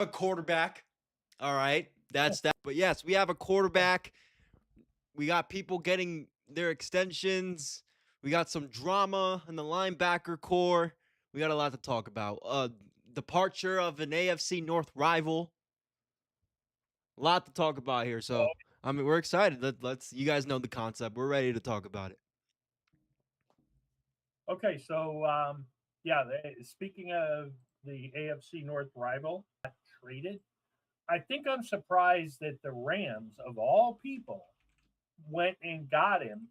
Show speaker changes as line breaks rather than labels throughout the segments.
A quarterback. All right. That's that. But yes, we have a quarterback. We got people getting their extensions. We got some drama in the linebacker core. We got a lot to talk about. Departure of an AFC North rival. A lot to talk about here. So, I mean, we're excited. Let's you guys know the concept. We're ready to talk about it.
Okay, so yeah, speaking of the AFC North rival traded, I think I'm surprised that the Rams, of all people, went and got him.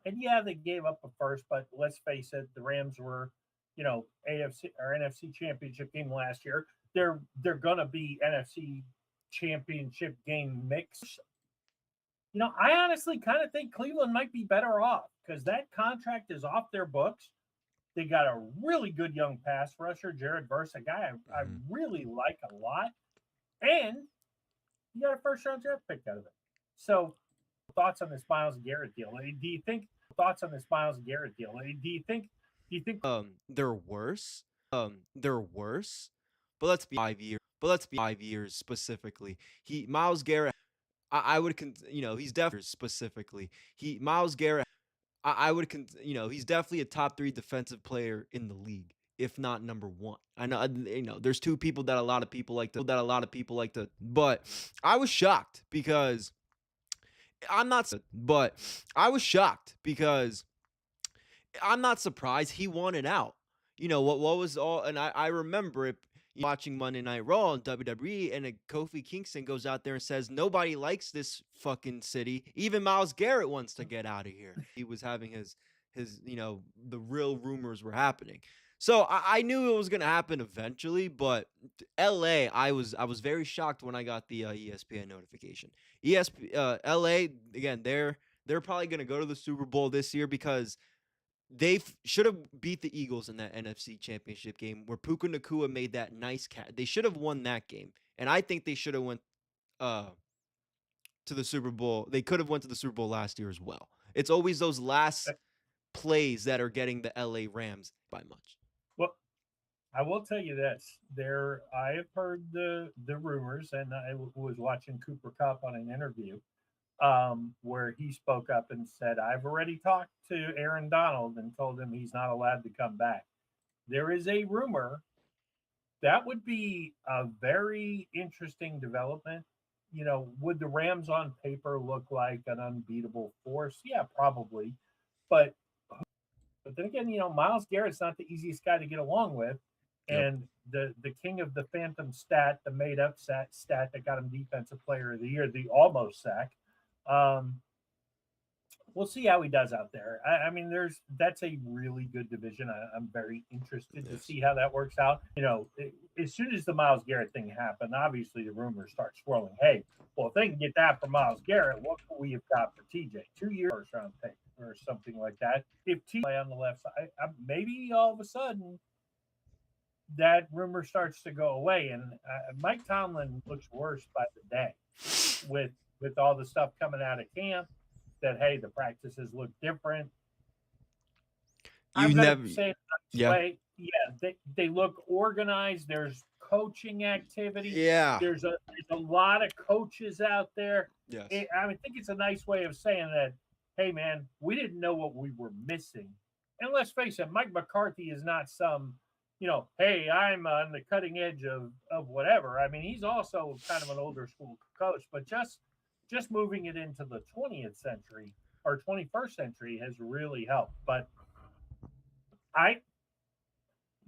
And yeah, they gave up a first, but let's face it, the Rams were, AFC or NFC Championship game last year. They're gonna be NFC Championship game mix. I honestly kind of think Cleveland might be better off because that contract is off their books. They got a really good young pass rusher, Jared Verse, a guy I
Mhm.
really like a lot. And you got a first round draft pick out of it. So, thoughts on this Miles Garrett deal? Do you think thoughts on this Miles Garrett deal? Do you think
They're worse. They're worse. But let's be 5 years. But let's be 5 years specifically. Miles Garrett. I would he's definitely specifically. Miles Garrett. I would he's definitely a top 3 defensive player in the league, if not number 1. I know there's two people that a lot of people like to, but I was shocked because I'm not but I was shocked because I'm not surprised he wanted out. What was all, and I remember it watching Monday Night Raw on WWE, and Kofi Kingston goes out there and says nobody likes this fucking city. Even Miles Garrett wants to get out of here. He was having his the real rumors were happening. So I knew it was gonna happen eventually, but LA, I was very shocked when I got the ESPN notification. LA again, they're probably gonna go to the Super Bowl this year because they should have beat the Eagles in that NFC Championship game where Puka Nakua made that nice catch. They should have won that game, and I think they should have went uh, to the Super Bowl. They could have went to the Super Bowl last year as well. It's always those last plays that are getting the LA Rams by much.
well, I will tell you this. I have heard the rumors, and I was watching Cooper Cup on an interview where he spoke up and said, "I've already talked to Aaron Donald and told him he's not allowed to come back." There is a rumor that would be a very interesting development. Would the Rams on paper look like an unbeatable force? Yeah, probably. But then again, Miles Garrett's not the easiest guy to get along with.
Yep.
And the king of the phantom stat, the made up stat that got him defensive player of the year, the almost sack. Um, we'll see how he does out there. I mean, that's a really good division. I'm very interested to see how that works out. As soon as the Miles Garrett thing happened, obviously the rumors start swirling. Hey, well, if they can get that for Miles Garrett, what could we have got for TJ? 2 years first round pick or something like that. If TJ play on the left side, maybe all of a sudden that rumor starts to go away, and Mike Tomlin looks worse by the day with all the stuff coming out of camp. That hey, the practices look different. I'm going to say it this
Yeah.
way. Yeah, they look organized. There's coaching activity.
Yeah.
There's a lot of coaches out there.
Yes.
I think it's a nice way of saying that. Hey, man, we didn't know what we were missing. And let's face it, Mike McCarthy is not some, hey, I'm on the cutting edge of whatever. I mean, he's also kind of an older school coach, but just moving it into the 20th century or 21st century has really helped. But I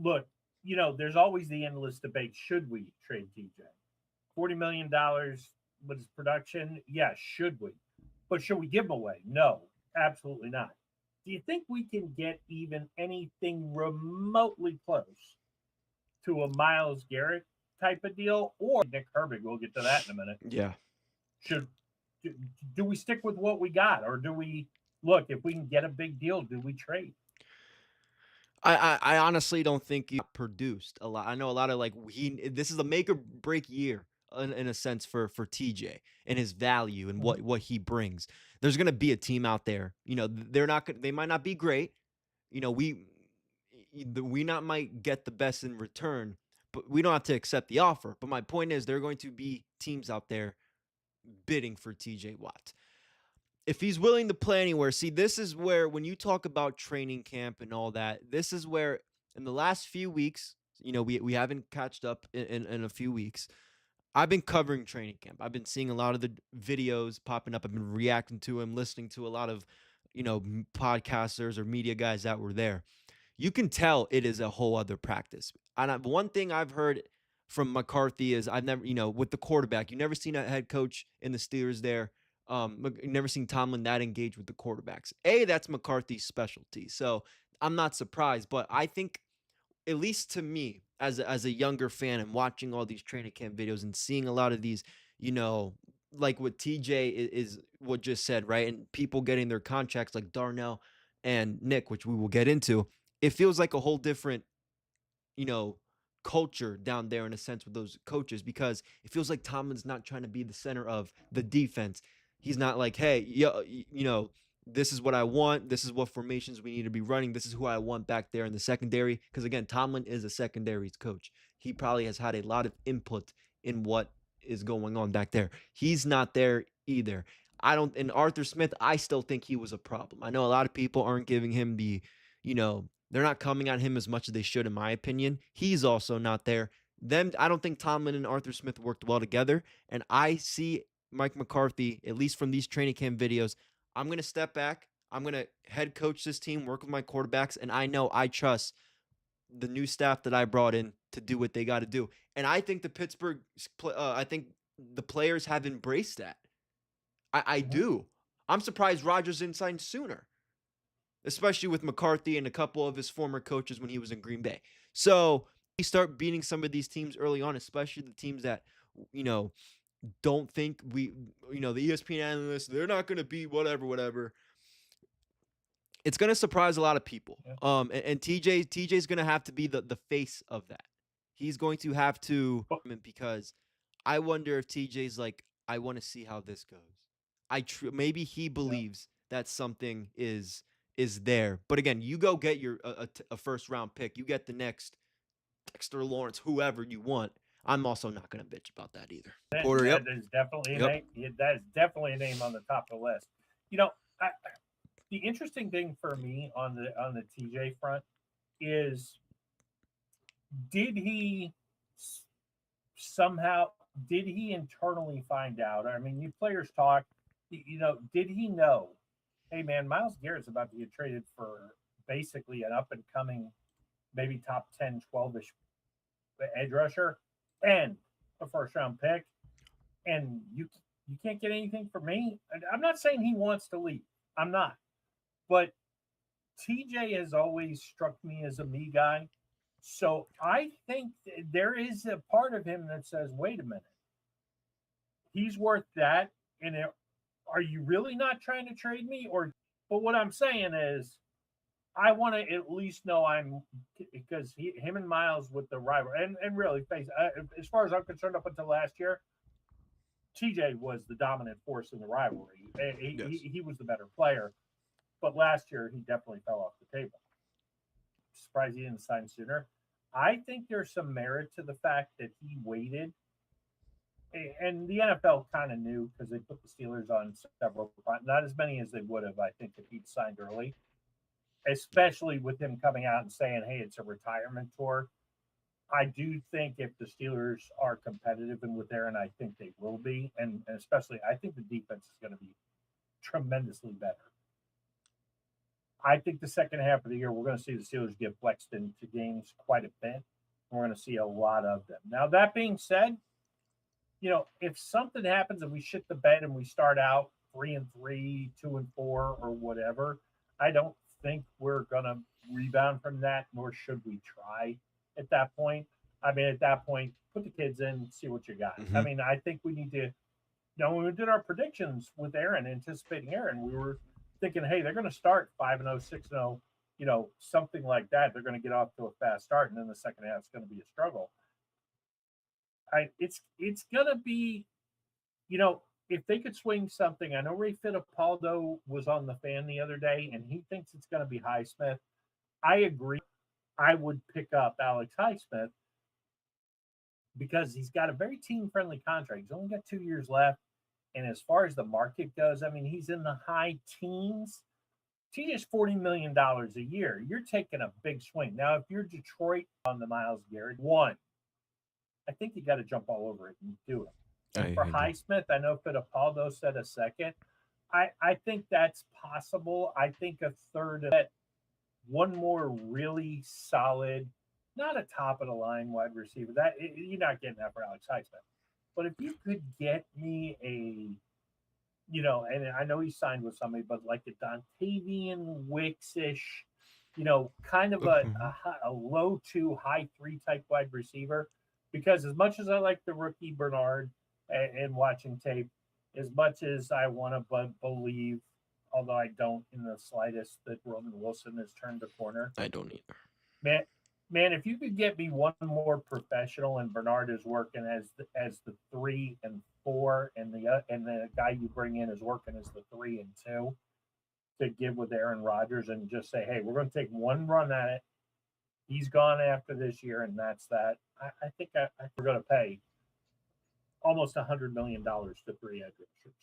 look, there's always the endless debate. Should we trade TJ? $40 million with his production? Yeah, should we? But should we give him away? No, absolutely not. Do you think we can get even anything remotely close to a Miles Garrett type of deal or Nick Herbig? We'll get to that in a minute.
Yeah.
Do we stick with what we got, or do we look if we can get a big deal? Do we trade?
I honestly don't think he produced a lot. I know a lot of this is a make or break year in a sense for TJ and his value and what he brings. There's gonna be a team out there. They might not be great. We not might get the best in return, but we don't have to accept the offer. But my point is, there are going to be teams out there bidding for TJ Watt. If he's willing to play anywhere, see, this is where, when you talk about training camp and all that, this is where in the last few weeks, we haven't catched up in a few weeks. I've been covering training camp. I've been seeing a lot of the videos popping up. I've been reacting to them, listening to a lot of, podcasters or media guys that were there. You can tell it is a whole other practice. And one thing I've heard from McCarthy is, I've never, with the quarterback, you never seen a head coach in the Steelers there. Never seen Tomlin that engaged with the quarterbacks. That's McCarthy's specialty. So I'm not surprised, but I think, at least to me, as a younger fan and watching all these training camp videos and seeing a lot of these, like what TJ is what just said, right? And people getting their contracts like Darnell and Nick, which we will get into, it feels like a whole different, you know, culture down there in a sense with those coaches, because it feels like Tomlin's not trying to be the center of the defense. He's not like, hey, this is what I want. This is what formations we need to be running. This is who I want back there in the secondary. Because again, Tomlin is a secondaries coach. He probably has had a lot of input in what is going on back there. He's not there either. And Arthur Smith, I still think he was a problem. I know a lot of people aren't giving him they're not coming at him as much as they should, in my opinion. He's also not there. I don't think Tomlin and Arthur Smith worked well together. And I see Mike McCarthy, at least from these training camp videos, I'm going to step back. I'm going to head coach this team, work with my quarterbacks, and I know I trust the new staff that I brought in to do what they got to do. And I think I think the players have embraced that. I do. I'm surprised Rodgers didn't sign sooner, especially with McCarthy and a couple of his former coaches when he was in Green Bay. So he start beating some of these teams early on, especially the teams that, don't think the ESPN analysts, they're not going to be whatever. It's going to surprise a lot of people.
Yeah.
And TJ's going to have to be the face of that. He's going to have to, because I wonder if TJ's like, I want to see how this goes. Maybe he believes that something is there. But again, you go get your a first round pick. You get the next Dexter Lawrence, whoever you want. I'm also not going to bitch about that either.
Porter, that is definitely a name. That is definitely a name on the top of the list. The interesting thing for me on the TJ front is, did he internally find out? I mean, you players talk. Did he know? Hey, man, Myles Garrett's about to get traded for basically an up and coming, maybe top 10, 12-ish edge rusher and a first round pick, and you can't get anything from me. I'm not saying he wants to leave. I'm not. But TJ has always struck me as a me guy. So I think there is a part of him that says, wait a minute, he's worth that. And are you really not trying to trade me? But what I'm saying is, I want to at least know because him and Myles with the rival, and really, as far as I'm concerned, up until last year, TJ was the dominant force in the rivalry. He was the better player. But last year, he definitely fell off the table. Surprised he didn't sign sooner. I think there's some merit to the fact that he waited. And the NFL kind of knew, because they put the Steelers on several, not as many as they would have, I think, if he'd signed early. Especially with him coming out and saying, hey, it's a retirement tour. I do think if the Steelers are competitive and with Aaron, I think they will be. And especially, I think the defense is going to be tremendously better. I think the second half of the year, we're going to see the Steelers get flexed into games quite a bit. We're going to see a lot of them. Now, that being said, if something happens and we shit the bed and we start out 3-3, 2-4, or whatever, I don't think we're going to rebound from that, nor should we try at that point. I mean, at that point, put the kids in, see what you got. I mean, I think we need to, when we did our predictions with Aaron, anticipating Aaron, we were thinking, hey, they're going to start 5-0, 6-0, something like that. They're going to get off to a fast start, and then the second half is going to be a struggle. It's going to be, if they could swing something. I know Ray Fittipaldo was on the Fan the other day, and he thinks it's going to be Highsmith. I agree. I would pick up Alex Highsmith. because he's got a very team-friendly contract. He's only got 2 years left. And as far as the market goes, I mean, he's in the high teens. TJ's $40 million a year. You're taking a big swing. Now, if you're Detroit on the Myles Garrett, one, I think you got to jump all over it and do it. And for Highsmith, I know Fittipaldo said a second. I think that's possible. I think a third of it, one more really solid, not a top of the line wide receiver. You're not getting that for Alex Highsmith. But if you could get me and I know he signed with somebody, but like a Dontavian Wicks-ish, kind of a low 2, high 3 type wide receiver. Because as much as I like the rookie Bernard and watching tape, as much as I want to believe, although I don't in the slightest, that Roman Wilson has turned the corner.
I don't either.
Man, if you could get me one more professional and Bernard is working as the 3 and 4, and the guy you bring in is working as the 3 and 2 to give with Aaron Rodgers, and just say, hey, we're going to take one run at it. He's gone after this year, and that's that. I think we're going to pay almost $100 million to 3 edge rushers.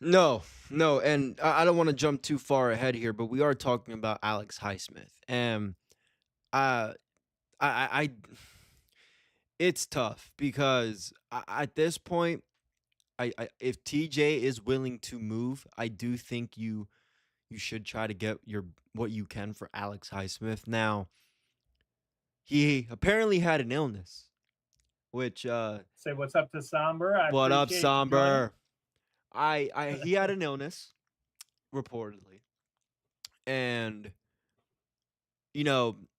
No, and I don't want to jump too far ahead here, but we are talking about Alex Highsmith, and I it's tough because at this point, if TJ is willing to move, I do think you should try to get what you can for Alex Highsmith. Now, he apparently had an illness, which
say what's up to Somber.
What up, Somber? He had an illness, reportedly, and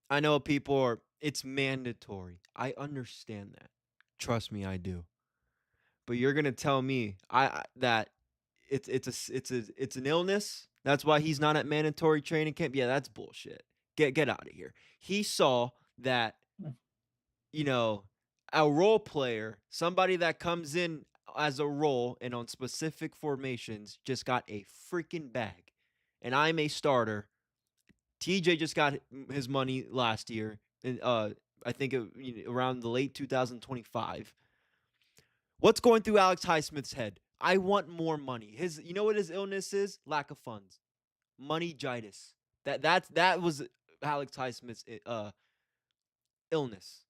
I know people are. It's mandatory. I understand that. Trust me, I do. But you're gonna tell me that it's an illness. That's why he's not at mandatory training camp. Yeah, that's bullshit. Get out of here. He saw that, a role player, somebody that comes in as a role and on specific formations, just got a freaking bag. And I'm a starter. TJ just got his money last year, and I think around the late 2025. What's going through Alex Highsmith's head? I want more money. You know what his illness is? Lack of funds. Money-jitis. That was Alex Highsmith's illness.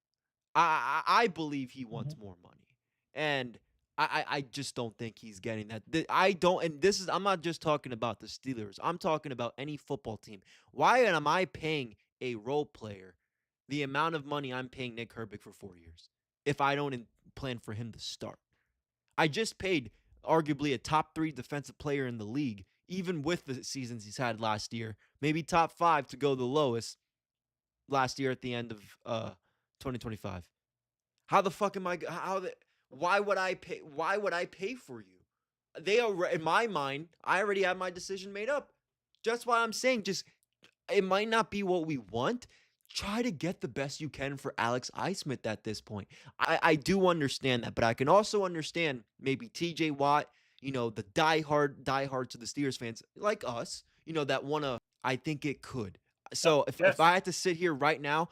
I believe he wants more money, and I just don't think he's getting that. I'm not just talking about the Steelers. I'm talking about any football team. Why am I paying a role player the amount of money I'm paying Nick Herbig for 4 years if I don't plan for him to start? I just paid arguably a top 3 defensive player in the league, even with the seasons he's had last year, maybe top 5 to go the lowest last year at the end of 2025. How the fuck am I? Why would I pay? Why would I pay for you? They are, in my mind, I already have my decision made up. That's why I'm saying, it might not be what we want. Try to get the best you can for Alex Highsmith at this point. I do understand that, but I can also understand maybe TJ Watt, the diehards of the Steelers fans like us, that want to. I think it could. So if I had to sit here right now,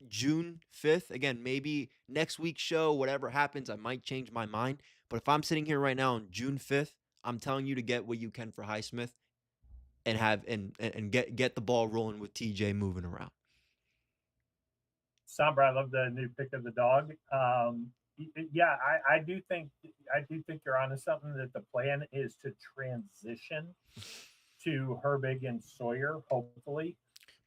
June 5th, again, maybe next week's show, whatever happens, I might change my mind. But if I'm sitting here right now on June 5th, I'm telling you to get what you can for Highsmith and have and get the ball rolling with TJ moving around.
Somber, I love the new pick of the dog. Yeah, I do think you're onto something, that the plan is to transition to Herbig and Sawyer, hopefully.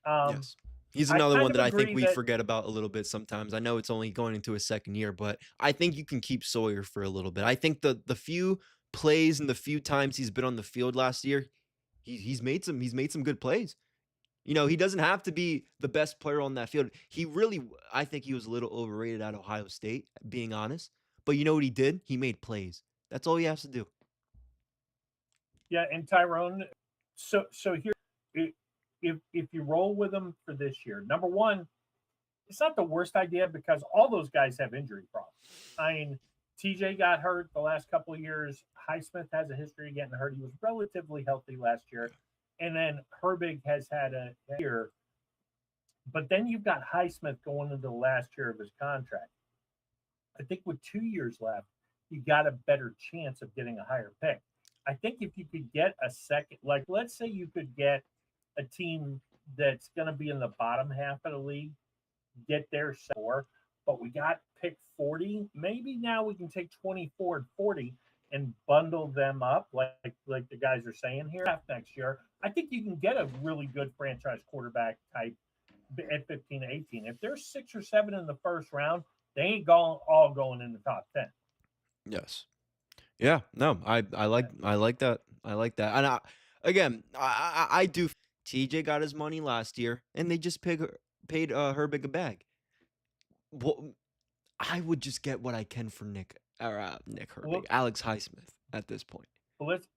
Yes. He's another one that I think we forget about a little bit sometimes. I know it's only going into his second year, but I think you can keep Sawyer for a little bit. I think the few plays and the few times he's been on the field last year, he's made some good plays. He doesn't have to be the best player on that field. I think he was a little overrated at Ohio State, being honest. But you know what he did? He made plays. That's all he has to do.
Yeah, and Tyrone, so here, if you roll with him for this year, number one, it's not the worst idea because all those guys have injury problems. I mean, TJ got hurt the last couple of years. Highsmith has a history of getting hurt. He was relatively healthy last year. And then Herbig has had a year. But then you've got Highsmith going into the last year of his contract. I think with 2 years left, you got a better chance of getting a higher pick. I think if you could get a second, like let's say you could get a team that's going to be in the bottom half of the league, get their score, but we got pick 40. Maybe now we can take 24 and 40 and bundle them up like the guys are saying here next year. I think you can get a really good franchise quarterback type at 15 to 18. If there's 6 or 7 in the first round, they ain't all going in the top 10.
Yes. Yeah. No, I like that. I like that. And again, I do. TJ got his money last year, and they just paid Herbig a bag. Well, I would just get what I can for Nick Herbig,
Well,
Alex Highsmith at this point.
well, let's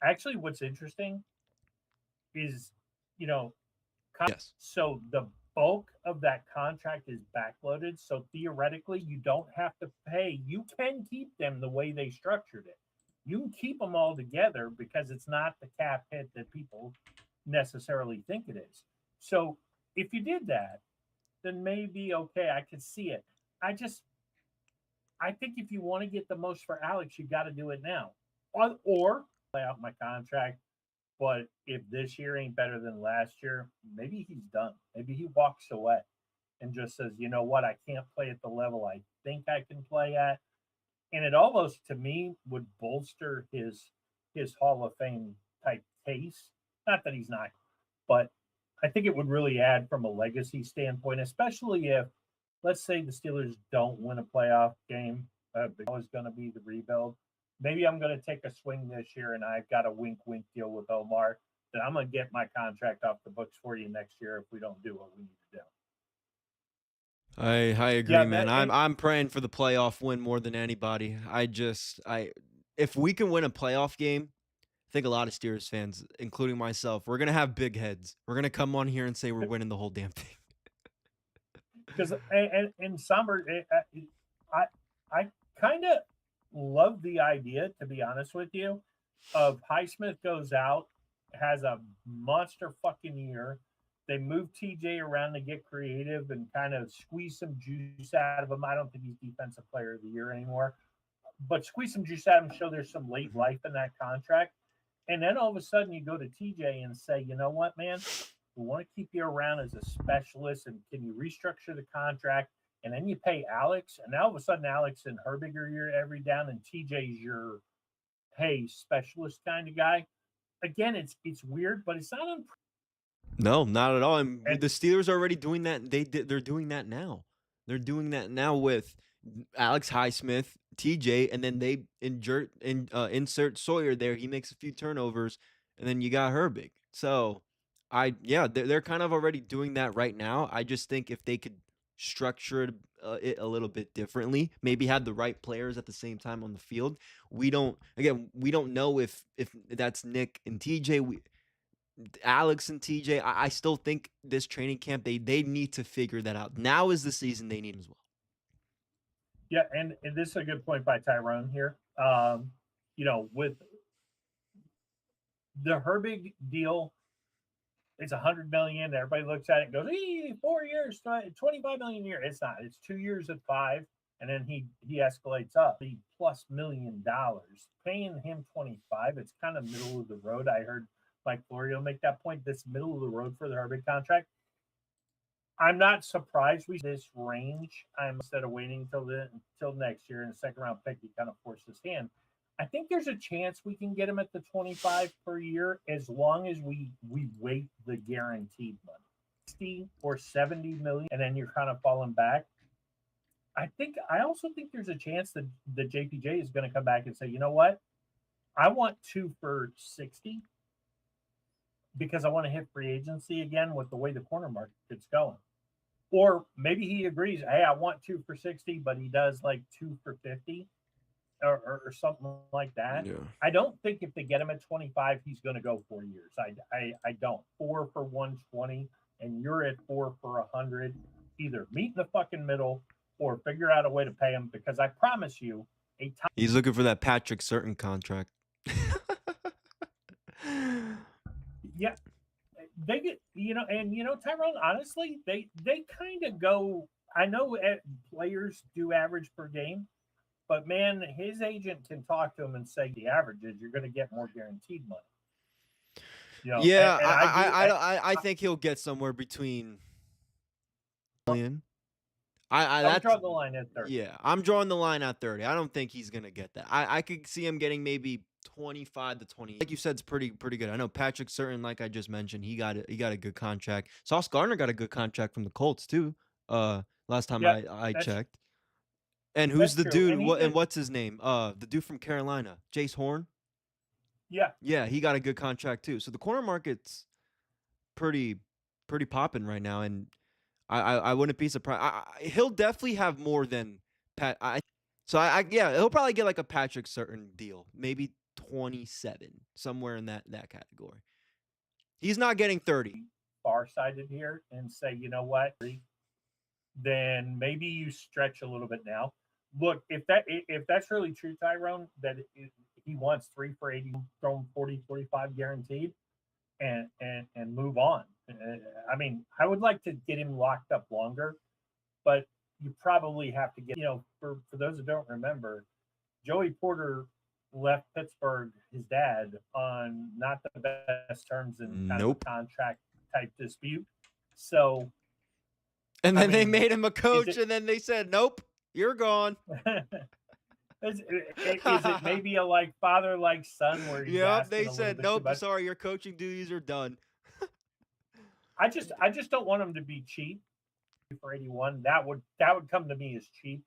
actually. What's interesting is, you know,
Yes.
so the bulk of that contract is backloaded. So theoretically, you don't have to pay. You can keep them the way they structured it. You can keep them all together because it's not the cap hit that people necessarily think it is. So if you did that, then maybe okay, I could see it. I just I think if you want to get the most for Alex, you got to do it now, or play out my contract. But if this year ain't better than last year, maybe he's done. Maybe he walks away and just says, you know what, I can't play at the level I think I can play at. And it almost to me would bolster his Hall of Fame type case. Not that he's not, but I think it would really add from a legacy standpoint, especially if, let's say, the Steelers don't win a playoff game. It's going to be the rebuild. Maybe I'm going to take a swing this year, and I've got a wink deal with Omar that I'm going to get my contract off the books for you next year if we don't do what we need to do.
I agree,
Yeah,
man. I'm praying for the playoff win more than anybody. If we can win a playoff game, I think a lot of Steelers fans, including myself, we're gonna have big heads. We're gonna come on here and say we're winning the whole damn thing.
Because and Somber, I kind of love the idea, to be honest with you, of Highsmith goes out, has a monster fucking year. They move TJ around to get creative and kind of squeeze some juice out of him. I don't think he's defensive player of the year anymore, but squeeze some juice out of him, show there's some late life in that contract. And then all of a sudden you go to TJ and say, you know what, man, we want to keep you around as a specialist, and can you restructure the contract? And then you pay Alex, and now all of a sudden Alex and Herbig are your every down, and TJ's your hey specialist kind of guy. Again, it's weird, but it's not
No, not at all. And the Steelers are already doing that. They're doing that now. They're doing that now with Alex Highsmith, TJ, and then they insert Sawyer there. He makes a few turnovers, and then you got Herbig. So they're kind of already doing that right now. I just think if they could structure it a little bit differently, maybe have the right players at the same time on the field. We don't know if that's Nick and TJ. Alex and TJ, I still think this training camp they need to figure that out. Now is the season they need as well.
Yeah, and this is a good point by Tyrone here. With the Herbig deal, it's $100 million. Everybody looks at it and goes, "Hey, 4 years, $25 million a year." It's not. It's 2 years at $5, and then he escalates up the plus $1 million. Paying him $25, it's kind of middle of the road. I heard Mike Florio make that point. This middle of the road for the Herbig contract. I'm not surprised we this range. I'm instead of waiting till next year in the second round pick, he kind of forced his hand. I think there's a chance we can get him at the 25 per year as long as we wait the guaranteed money. 60 or 70 million, and then you're kind of falling back. I also think there's a chance that the JPJ is going to come back and say, you know what? I want 2 for 60 because I want to hit free agency again with the way the corner market's going. Or maybe he agrees, hey, I want 2 for 60, but he does like 2 for 50 or something like that. Yeah. I don't think if they get him at 25, he's going to go 4 years. I don't. 4 for 120, and you're at 4 for 100. Either meet in the fucking middle or figure out a way to pay him, because I promise you,
he's looking for that Patrick Certain contract.
Yeah, they get, Tyrone, honestly, they kind of go, I know players do average per game, but man, his agent can talk to him and say the average is you're going to get more guaranteed money.
Yeah,
And I do.
I think he'll get somewhere between million.
I would
That's
draw the line at 30.
yeah. I'm drawing the line at 30. I don't think he's gonna get that. I could see him getting maybe 25 to 20. Like you said, it's pretty good. I know Patrick Certain, like I just mentioned, he got a good contract. Sauce Gardner got a good contract from the Colts too. Last time
Yeah,
I
that's
checked. And who's
that's
the
true.
dude?
And even
What's his name? The dude from Carolina, Jace Horn.
yeah,
Yeah, he got a good contract too. So the corner market's pretty popping right now, and I wouldn't be surprised. He'll definitely have more than Pat. Yeah, he'll probably get like a Patrick Certain deal, maybe 27, somewhere in that category. He's not getting 30.
far-sighted here and say, you know what, then maybe you stretch a little bit now. Look, if that's really true, Tyrone, that he wants 3 for 80, throw him 40, 45 guaranteed, and move on. I mean, I would like to get him locked up longer, but you probably have to get, for those who don't remember, Joey Porter left Pittsburgh, his dad, on not the best terms in kind of a
Nope.
contract type dispute. So,
And
I
then they
mean,
made him a coach, and then they said, "Nope, you're gone."
is it maybe a like father like son where he's
Yep,
asking
they
a little
said,
bit too
"Nope,
much?
sorry, your coaching duties are done."
I just don't want him to be cheap for 81. That would come to me as cheap.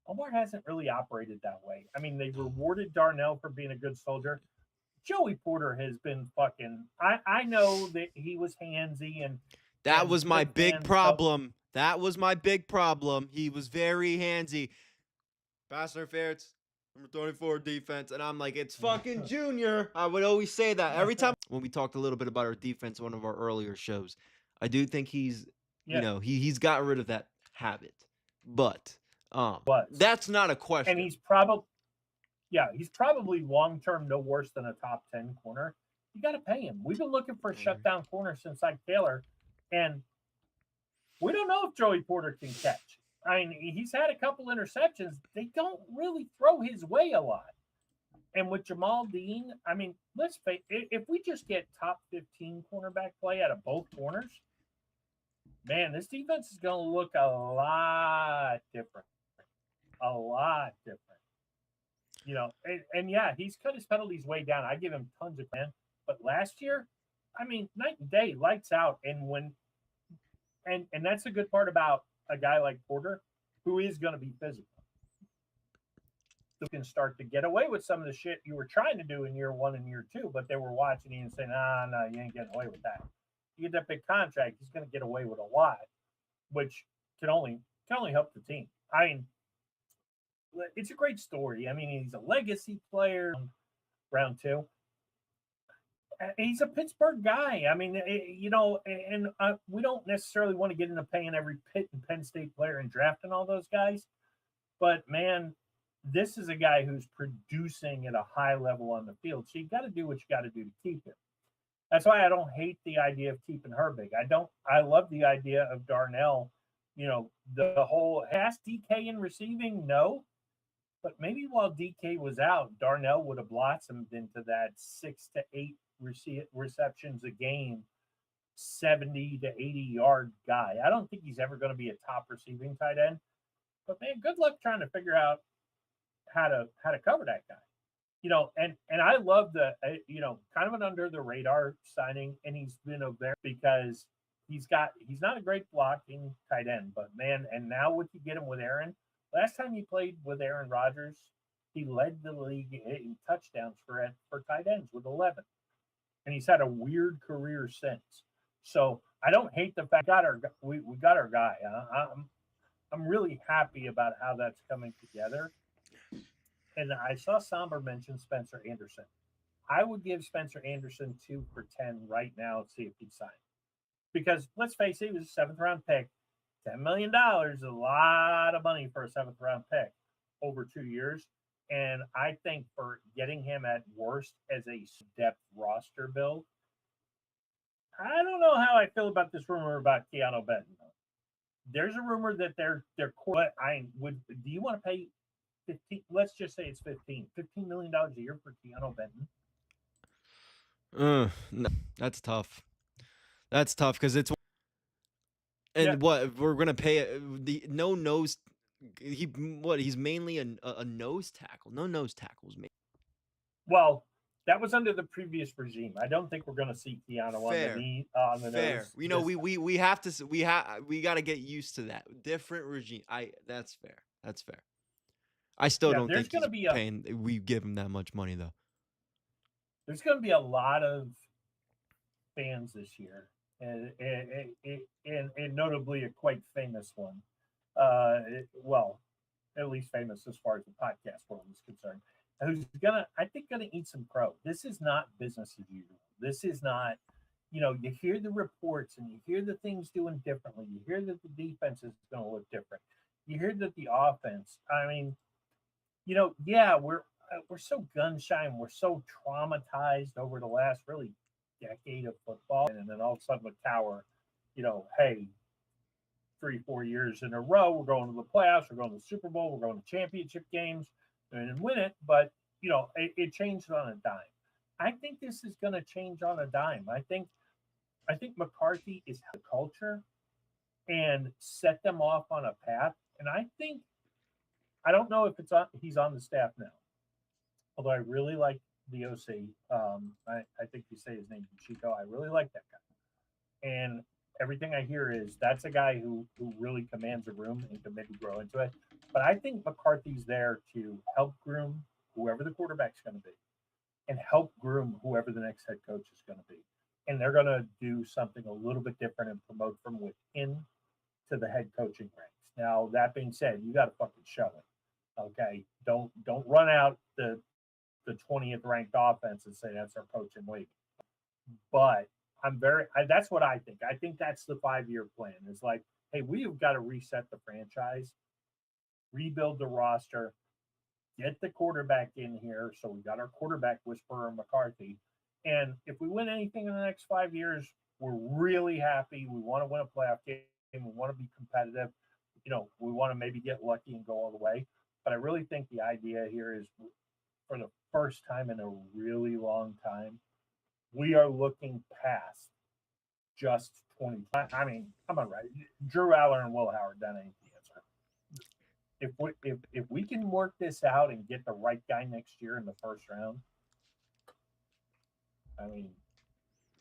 Omar hasn't really operated that way. I mean, they rewarded Darnell for being a good soldier. Joey Porter has been fucking. I know that he was handsy
That was my
Pitt
big
fans
problem. That was my big problem. He was very handsy. Pass interference, number 24 defense. And I'm like, it's fucking Junior. I would always say that every time when we talked a little bit about our defense, one of our earlier shows. I do think he's,
Yeah,
he's got rid of that habit. But
was.
that's not a
And
question.
he's probably long term no worse than a top 10 corner. You got to pay him. We've been looking for a shutdown corner since Ike Taylor, and we don't know if Joey Porter can catch. I mean, he's had a couple interceptions. They don't really throw his way a lot. And with Jamal Dean, I mean, let's face it, if we just get top 15 cornerback play out of both corners, man, this defense is going to look a lot different. A lot different. And yeah, he's cut his penalties way down. I give him tons of credit. But last year, I mean, night and day, lights out. And that's a good part about a guy like Porter, who is going to be physical. You can start to get away with some of the shit you were trying to do in year 1 and year 2, but they were watching you and saying, no, you ain't getting away with that. You get that big contract, he's going to get away with a lot, which can only help the team. I mean, it's a great story. I mean, he's a legacy player. Round 2. He's a Pittsburgh guy. I mean, and we don't necessarily want to get into paying every Pitt and Penn State player and drafting all those guys. But, man, this is a guy who's producing at a high level on the field. So you got to do what you got to do to keep him. That's why I don't hate the idea of keeping Herbig. I love the idea of Darnell. The whole has DK in receiving? No. But maybe while DK was out, Darnell would have blossomed into that 6 to 8 receptions a game, 70 to 80-yard guy. I don't think he's ever going to be a top receiving tight end. But man, good luck trying to figure out how to cover that guy. And I love the kind of an under the radar signing, and he's been because he's not a great blocking tight end, but man, and now what you get him with Aaron. Last time he played with Aaron Rodgers, he led the league in touchdowns for tight ends with 11, and he's had a weird career since. So I don't hate the fact we got our guy. I'm really happy about how that's coming together. And I saw Somber mention Spencer Anderson. I would give Spencer Anderson 2 for 10 right now and see if he'd sign. Because let's face it, he was a 7th round pick. $10 million is a lot of money for a 7th round pick over 2 years. And I think for getting him at worst as a depth roster build, I don't know how I feel about this rumor about Keanu Benton. There's a rumor that their core. I would. Do you want to pay 15? Let's just say it's 15 million dollars a year for Keanu Benton.
No, that's tough. That's tough because it's
Yeah.
and what we're gonna pay the no nose. He's mainly a nose tackle. No nose tackles.
Well, that was under the previous regime. I don't think we're going to see Keanu on the
Fair,
knee on the
fair.
nose.
You know, we have to we got to get used to that different regime. That's fair. That's fair. I still
Yeah.
don't
There's
think
going
he's
to be
paying. We give him that much money though.
there's going to be a lot of fans this year, and notably a quite famous one. Well, at least famous as far as the podcast world is concerned. Who's I think, gonna eat some crow. This is not business as usual. This is not, you hear the reports and you hear the things doing differently. You hear that the defense is going to look different. You hear that the offense. I mean, yeah, we're so gun shy and we're so traumatized over the last really decade of football, and then all of a sudden with Tower, hey, 3-4 years in a row, we're going to the playoffs, we're going to the Super Bowl, we're going to championship games and win it. But it changed on a dime. I think this is going to change on a dime. I think McCarthy is the culture and set them off on a path. And I don't know if he's on the staff now, although I really like the OC. I think you say his name Chico. I really like that guy. And everything I hear is that's a guy who really commands a room and can maybe grow into it. But I think McCarthy's there to help groom whoever the quarterback's going to be and help groom whoever the next head coach is going to be. And they're going to do something a little bit different and promote from within to the head coaching ranks. Now, that being said, you got to fucking show it. Okay. Don't run out the 20th ranked offense and say that's our coach and wait. But that's what I think. I think that's the 5-year plan. It's like, hey, we've got to reset the franchise, rebuild the roster, get the quarterback in here. So we got our quarterback whisperer McCarthy. And if we win anything in the next 5 years, we're really happy. We want to win a playoff game. We want to be competitive. We want to maybe get lucky and go all the way. But I really think the idea here is, for the first time in a really long time, we are looking past just 20. I mean, come on, right? Drew Aller and Will Howard, that ain't the answer. If we can work this out and get the right guy next year in the first round, I mean,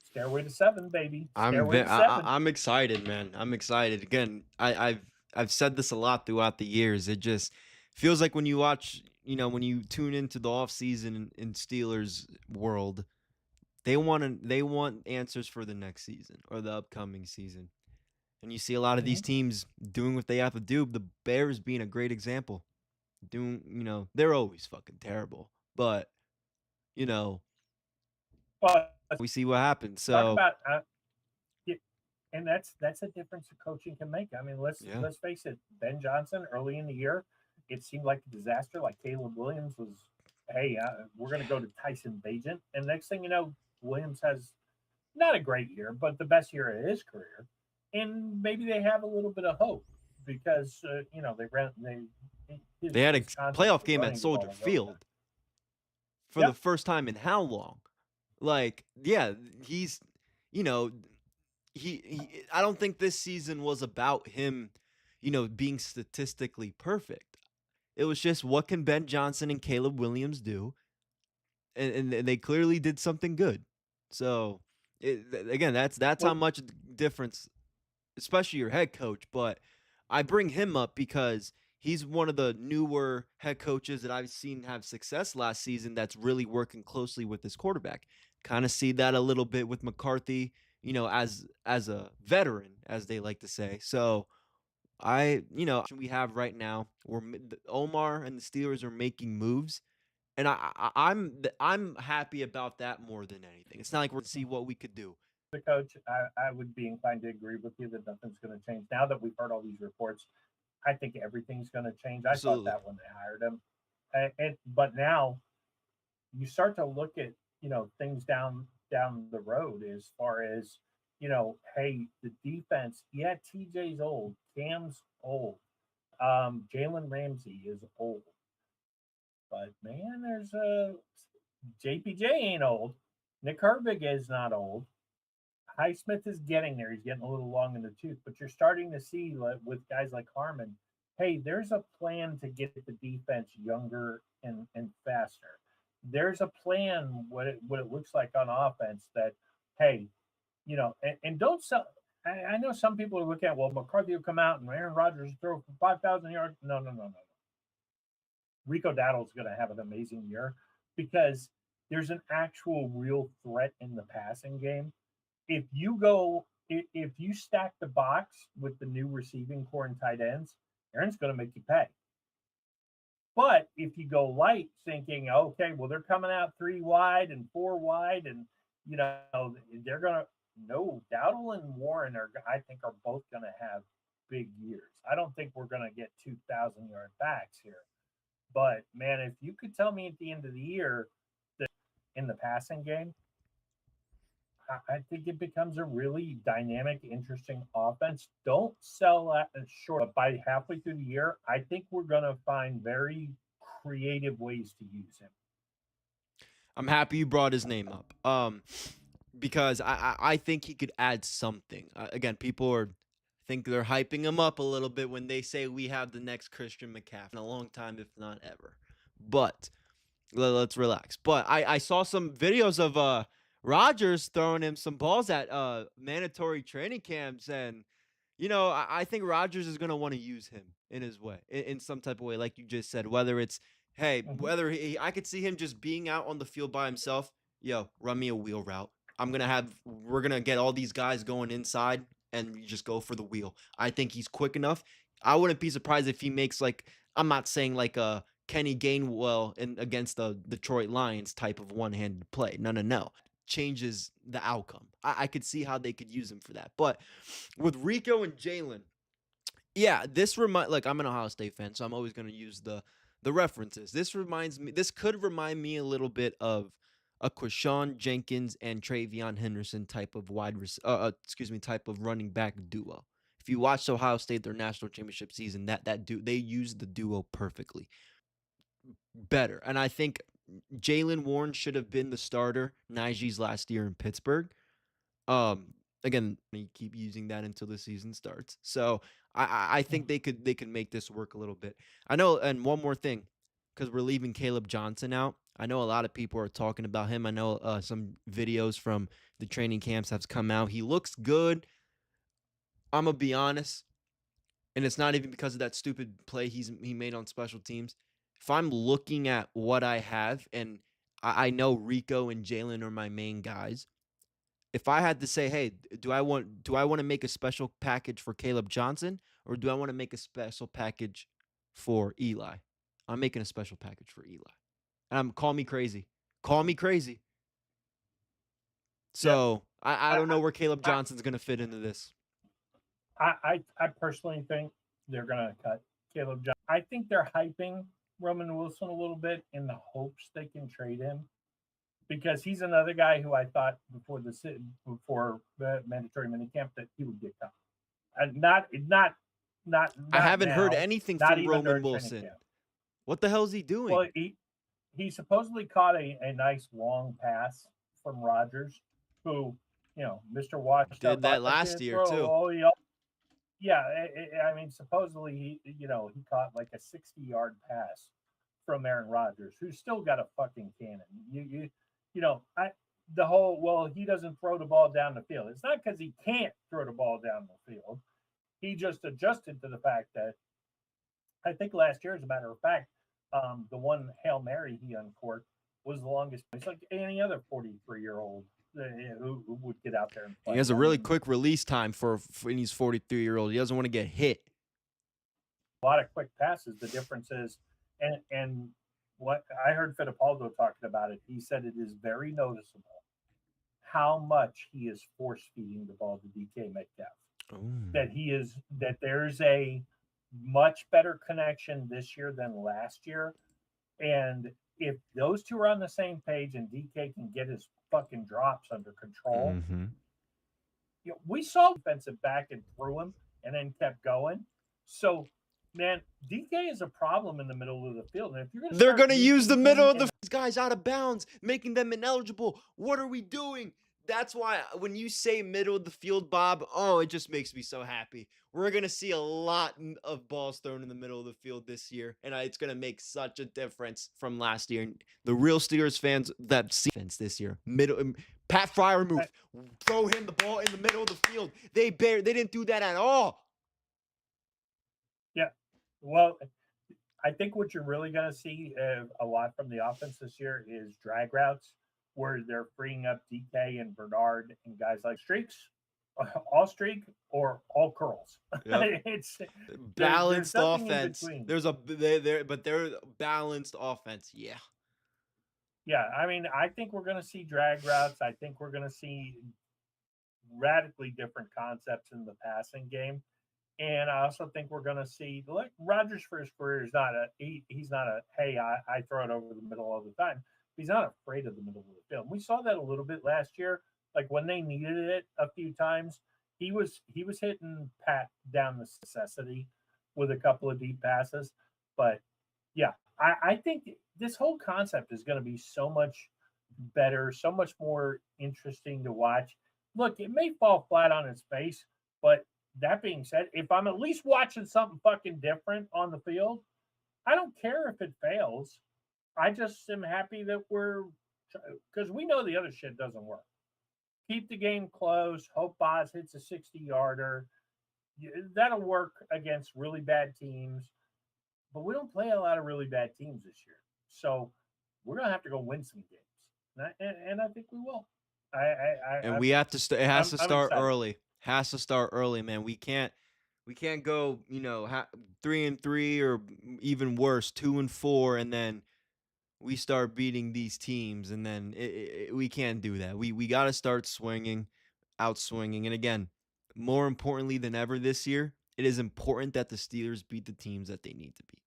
stairway to 7, baby. Stairway to 7.
I'm excited, man. I'm excited. Again, I've said this a lot throughout the years. It just feels like when you watch, when you tune into the off season in Steelers world, they want answers for the next season or the upcoming season. And you see a lot of these teams doing what they have to do. The Bears being a great example. They're always fucking terrible. But,
but
we see what happens. So
talk about and that's a difference a coaching can make. I mean, let's face it. Ben Johnson, early in the year, it seemed like a disaster. Like Caleb Williams was, hey, we're going to go to Tyson Bagent. And next thing you know, Williams has not a great year, but the best year of his career. And maybe they have a little bit of hope because
they had a playoff game at Soldier Field for the first time in how long? Like, yeah, he's, I don't think this season was about him, being statistically perfect. It was just, what can Ben Johnson and Caleb Williams do? And they clearly did something good. So, again, that's how much difference, especially your head coach. But I bring him up because he's one of the newer head coaches that I've seen have success last season that's really working closely with his quarterback. Kind of see that a little bit with McCarthy, as a veteran, as they like to say. So we have right now, Omar and the Steelers are making moves, and I'm happy about that more than anything. It's not like we're to see what we could do.
The coach, I would be inclined to agree with you that nothing's going to change. Now that we've heard all these reports, I think everything's going to change. I thought that when they hired him, but now you start to look at things down the road as far as hey, the defense, yeah, TJ's old, Cam's old, Jalen Ramsey is old, but man, there's a JPJ ain't old. Nick Herbig is not old. Highsmith is getting there. He's getting a little long in the tooth, but you're starting to see with guys like Harmon, hey, there's a plan to get the defense younger and faster. There's a plan what it looks like on offense that, hey, and don't sell. I know some people are looking at, well, McCarthy will come out and Aaron Rodgers will throw for 5,000 yards. No, no, no, no. Rico Dowdle's going to have an amazing year because there's an actual real threat in the passing game. If you stack the box with the new receiving core and tight ends, Aaron's going to make you pay. But if you go light, thinking, okay, well, they're coming out 3 wide and 4 wide, and they're going to no, Dowdle and Warren I think, are both going to have big years. I don't think we're going to get 2,000-yard backs here. But man, if you could tell me at the end of the year that in the passing game, I think it becomes a really dynamic, interesting offense. Don't sell that short. But by halfway through the year, I think we're going to find very creative ways to use him.
I'm happy you brought his name up. Because I think he could add something. Again, people think they're hyping him up a little bit when they say we have the next Christian McCaffrey in a long time, if not ever. But let's relax. But I saw some videos of Rodgers throwing him some balls at mandatory training camps, and I think Rodgers is gonna want to use him in his way, in some type of way, like you just said. Whether it's I could see him just being out on the field by himself. Yo, run me a wheel route. We're gonna get all these guys going inside, and you just go for the wheel. I think he's quick enough. I wouldn't be surprised if he makes, like, I'm not saying like a Kenny Gainwell against the Detroit Lions type of one-handed play. No. Changes the outcome. I could see how they could use him for that. But with Rico and Jalen, yeah, I'm an Ohio State fan, so I'm always gonna use the references. This could remind me a little bit of a Quashawn Jenkins and Travion Henderson type of type of running back duo. If you watched Ohio State their national championship season, they used the duo perfectly. Better, and I think Jaylen Warren should have been the starter Najee's last year in Pittsburgh. Again, you keep using that until the season starts. So I think they could make this work a little bit. I know, and one more thing, because we're leaving Caleb Johnson out. I know a lot of people are talking about him. I know some videos from the training camps have come out. He looks good. I'm gonna be honest, and it's not even because of that stupid play he made on special teams. If I'm looking at what I have, and I know Rico and Jalen are my main guys. If I had to say, hey, do I want to make a special package for Caleb Johnson, or do I want to make a special package for Eli? I'm making a special package for Eli. And call me crazy. Call me crazy. So I don't know where Caleb Johnson's gonna fit into this.
I personally think they're gonna cut Caleb Johnson. I think they're hyping Roman Wilson a little bit in the hopes they can trade him, because he's another guy who I thought before the mandatory minicamp that he would get cut. And not
I haven't
now,
heard anything from Roman Wilson. What the hell is he doing?
Well, he supposedly caught a nice long pass from Rodgers, who, Mr. Washed
did that last year too.
Yeah, I mean, supposedly he caught like a 60-yard pass from Aaron Rodgers, who's still got a fucking cannon. He doesn't throw the ball down the field. It's not because he can't throw the ball down the field. He just adjusted to the fact that, I think last year, as a matter of fact, the one Hail Mary he uncorked was the longest. It's like any other 43-year-old who would get out there and play.
He has a really quick release time for when he's 43-year-old. He doesn't want to get hit.
A lot of quick passes. The difference is, and what I heard Fittipaldo talking about it, he said it is very noticeable how much he is force feeding the ball to DK Metcalf. That there's a much better connection this year than last year. And if those two are on the same page and DK can get his fucking drops under control, we saw defensive back and threw him and then kept going. So, man, DK is a problem in the middle of the field. And if you're going to
They're
start
going to use the
using
middle
him
of
in
the guys out of bounds, making them ineligible. What are we doing? That's why when you say middle of the field, Bob, oh, it just makes me so happy. We're going to see a lot of balls thrown in the middle of the field this year, and it's going to make such a difference from last year. The real Steelers fans that see defense this year, Pat Fryermuth, throw him the ball in the middle of the field. They didn't do that at all.
Yeah. Well, I think what you're really going to see a lot from the offense this year is drag routes where they're freeing up DK and Bernard and guys like streaks, all streak or all curls.
Yep.
It's
Balanced offense.
There's
they're balanced offense. Yeah.
Yeah, I mean, I think we're going to see drag routes. I think we're going to see radically different concepts in the passing game. And I also think we're going to see, like, Rodgers for his career is not he's not a, hey, I throw it over the middle all the time. He's not afraid of the middle of the field. We saw that a little bit last year. Like when they needed it a few times, he was hitting Pat down the necessity with a couple of deep passes. But yeah, I think this whole concept is going to be so much better, so much more interesting to watch. Look, it may fall flat on its face, but that being said, if I'm at least watching something fucking different on the field, I don't care if it fails. I just am happy that because we know the other shit doesn't work. Keep the game close. Hope Boz hits a 60-yarder. That'll work against really bad teams, but we don't play a lot of really bad teams this year. So we're gonna have to go win some games, and I think we will.
We have to. It has to start
excited.
early. Has to start early, man. We can't go 3-3 or even worse 2-4, and then we start beating these teams, and then we can't do that. We got to start out swinging, and again, more importantly than ever this year, it is important that the Steelers beat the teams that they need to beat.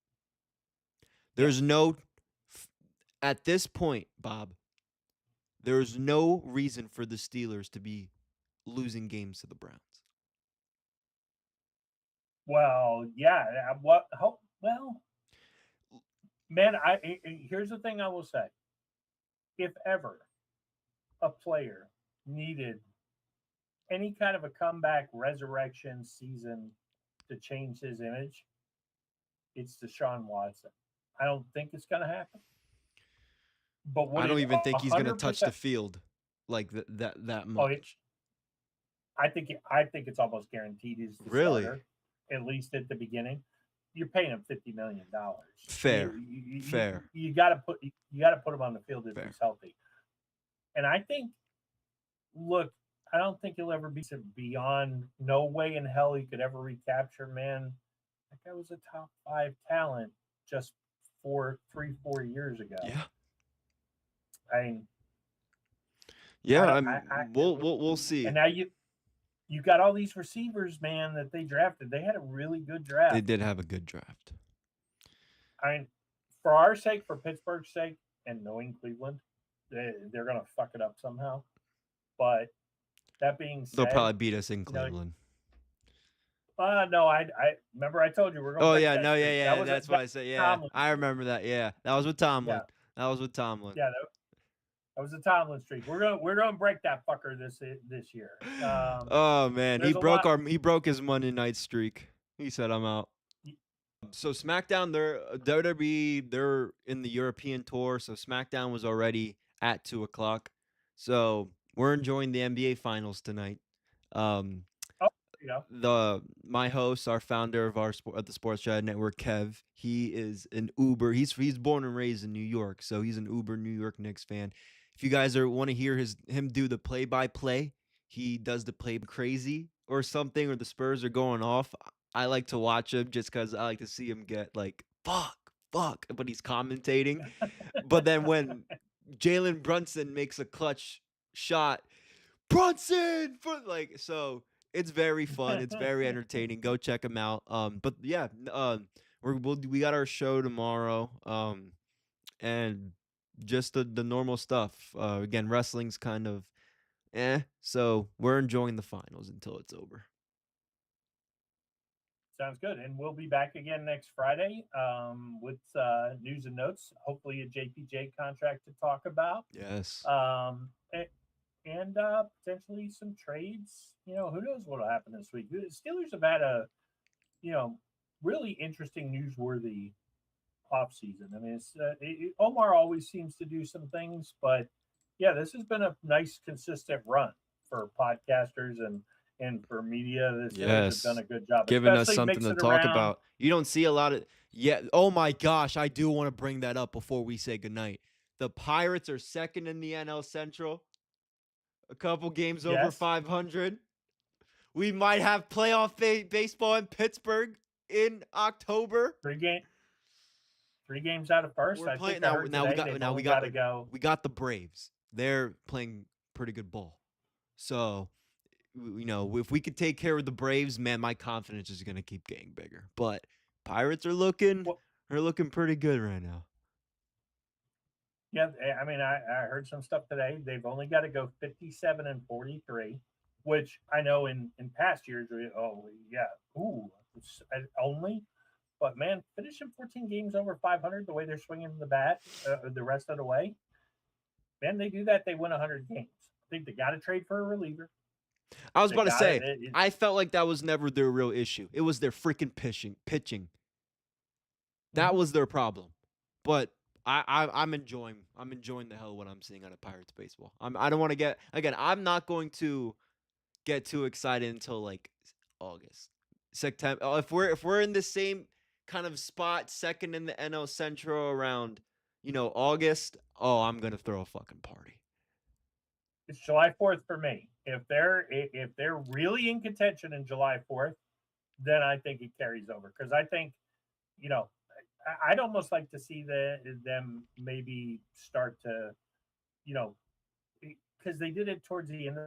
There's at this point, Bob, there's no reason for the Steelers to be losing games to the Browns.
Well, yeah. Well, man, here's the thing I will say. If ever a player needed any kind of a comeback resurrection season to change his image, it's Deshaun Watson. I don't think it's going to happen. But
I don't even think he's going to touch the field like that much.
I think it's almost guaranteed he's the starter, at least at the beginning. You're paying him $50 million.
Fair.
You got to put him on the field if he's healthy. And I think, look, I don't think he'll ever be beyond. No way in hell he could ever recapture. Man, that guy was a top 5 talent just 4 years ago.
Yeah.
I mean,
we'll see.
And now you got all these receivers, man, that they drafted. They had a really good draft.
They did have a good draft.
I mean, for our sake, for Pittsburgh's sake, and knowing Cleveland, they're going to fuck it up somehow. But that being said,
they'll probably beat us in Cleveland.
No, I remember I told you we're going.
Oh yeah, no, yeah. That's what I said. Yeah, Tomlin. I remember that. Yeah, that was with Tomlin. Yeah. That was with Tomlin.
Yeah, that was a Tomlin streak. We're gonna break that fucker this year.
Oh man, he broke his Monday night streak. He said, "I'm out." So SmackDown, WWE, they're in the European tour. So SmackDown was already at 2:00. So we're enjoying the NBA finals tonight. My host, our founder of the Sports Jedi Network, Kev, he is an Uber. He's born and raised in New York, so he's an Uber New York Knicks fan. If you guys want to hear him do the play-by-play, he does the play crazy or something, or the Spurs are going off. I like to watch him just because I like to see him get like fuck, but he's commentating. But then when Jalen Brunson makes a clutch shot, Brunson so. It's very fun. It's very entertaining. Go check him out. But yeah, we got our show tomorrow. And just the normal stuff. Again, wrestling's kind of So we're enjoying the finals until it's over.
Sounds good. And we'll be back again next Friday with news and notes. Hopefully, a JPJ contract to talk about.
Yes.
And potentially some trades. Who knows what will happen this week? The Steelers have had a, really interesting, newsworthy offseason. I mean, Omar always seems to do some things, but yeah, this has been a nice, consistent run for podcasters and for media. The Steelers have done a good job,
giving us
especially
something to
mixing
talk
around.
about. You don't see a lot of Oh my gosh, I do want to bring that up before we say goodnight. The Pirates are second in the NL Central. A couple games over
Yes.
500. We might have playoff baseball in Pittsburgh in October.
3 games out of first.
We're
I
playing
think I
now.
heard
Now we
today
got.
they've
Now
only
we got
to go.
We got the Braves. They're playing pretty good ball. So, if we could take care of the Braves, man, my confidence is gonna keep getting bigger. But Pirates are looking pretty good right now.
Yeah, I mean, I heard some stuff today. They've only got to go 57-43, which I know in past years. Only. But man, finishing 14 games over 500, the way they're swinging the bat, the rest of the way, man, they do that, they win 100 games. I think they got to trade for a reliever.
I was about to say, I felt like that was never their real issue. It was their freaking pitching. That was their problem. But I'm enjoying the hell of what I'm seeing out of Pirates baseball. I don't want to I'm not going to get too excited until like August, September. If we're in the same kind of spot, second in the NL Central around August, I'm gonna throw a fucking party.
It's July 4th for me. If they're really in contention in July 4th, then I think it carries over, because I think I'd almost like to see them maybe start to, because they did it towards the end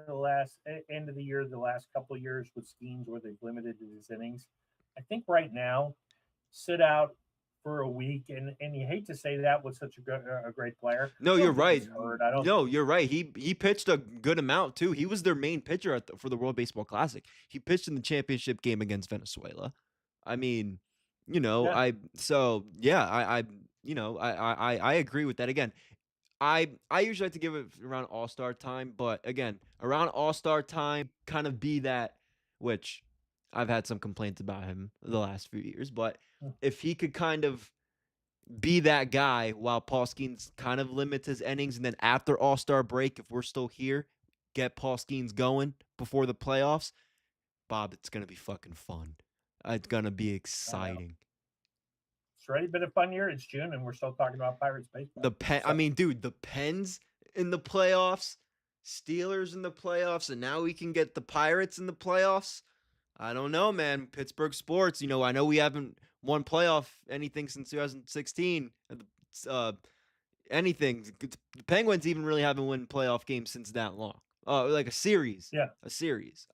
of the year, the last couple of years with schemes where they've limited his innings. I think right now, sit out for a week, and you hate to say that with such a great player.
No, you're right.
No,
you're right. He pitched a good amount too. He was their main pitcher for the World Baseball Classic. He pitched in the championship game against Venezuela. I mean, I agree with that. Again, I usually like to give it around All-Star time, but again, around All-Star time, kind of be that, which I've had some complaints about him the last few years, but if he could kind of be that guy while Paul Skeens kind of limits his innings, and then after All-Star break, if we're still here, get Paul Skeens going before the playoffs, Bob, it's going to be fucking fun. It's going to be exciting.
It's already been a fun year. It's June, and we're still talking about Pirates baseball.
I mean, dude, the Pens in the playoffs, Steelers in the playoffs, and now we can get the Pirates in the playoffs. I don't know, man. Pittsburgh sports, I know we haven't won playoff anything since 2016. Anything. The Penguins even really haven't won playoff games since that long. Like a series.
Yeah.
A series.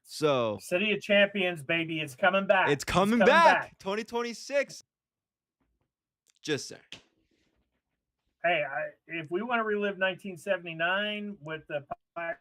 So
City of Champions, baby. It's coming back.
It's coming back. 2026. Just saying.
Hey, if we want to relive 1979 with the Pirates